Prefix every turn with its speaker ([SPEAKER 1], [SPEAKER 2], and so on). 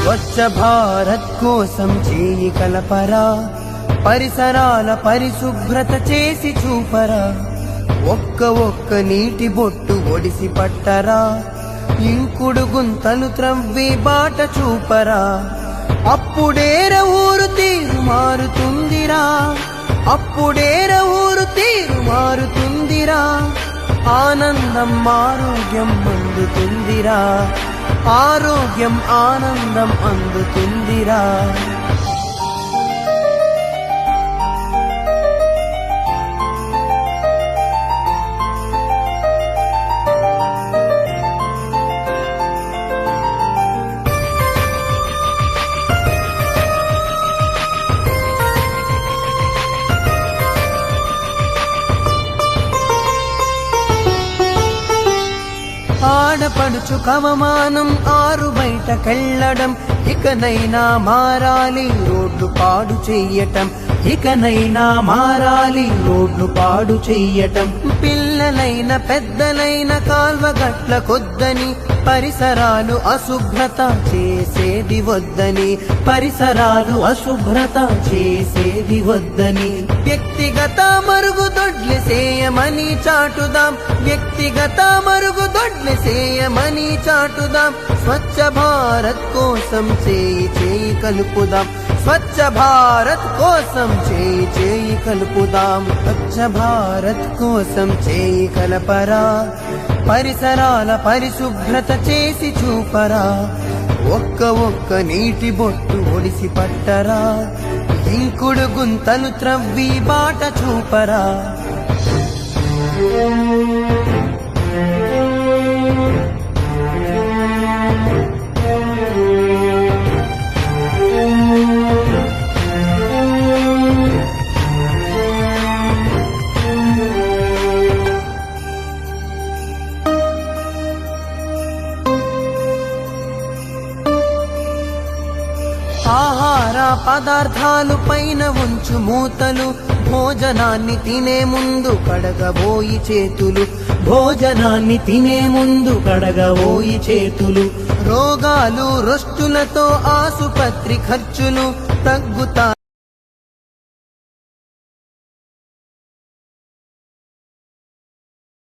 [SPEAKER 1] స్వచ్ఛ భారత్ కోసం చేయి కలపరా, పరిసరాల పరిశుభ్రత చేసి చూపరా, ఒక్క నీటి బొట్టు ఒడిసి పట్టరా, ఇంకుడు గుంతలు త్రవ్వి బాట చూపరా. అప్పుడేర ఊరు తీరు మారుతుందిరా, అప్పుడేర ఊరు తీరు మారుతుందిరా, ఆనందం ఆరోగ్యం అందుతుందిరా, ఆరోగ్యం ఆనందం అందుతుందిరా. ఆడపడుచు కవమానం ఆరు బయటకెళ్ళడం, ఇకనైనా మారాలి రోడ్లు పాడు చెయ్యటం, ఇకనైనా మారాలి రోడ్లు పాడు చెయ్యటం. పిల్లలైన పెద్దలైన కాల్వగట్ల కొద్దని, పరిసరాలు అశుభ్రత చేసేది వద్దని, పరిసరాలు అశుభ్రత చేసేది వద్దని. వ్యక్తిగత మరుగుదొడ్లు చేయమని చాటుదాం, వ్యక్తిగత మరుగుదొడ్లు చేయమని చాటుదాం. స్వచ్ఛ భారత్ కోసం చేయి కలుపుదాం, స్వచ్ఛ భారత్ కోసం చేయి కలుపుదాం. స్వచ్ఛ భారత్ కోసం చేయి కలపరా, పరిసరాల పరిశుభ్రత చేసి చూపరా, ఒక్క నీటి బొట్టు ఒడిసి పట్టరా, ఇంకుడు గుంతలు త్రవ్వి బాట చూపరా. ఆహార పదార్థాలు పైన ఉంచు మూతలు, భోజనాన్ని తినే ముందు కడగబోయి చేతులు, భోజనాన్ని తినే ముందు కడగబోయి చేతులు. రోగాలు రొస్టులతో ఆసుపత్రి ఖర్చులు తగ్గుతా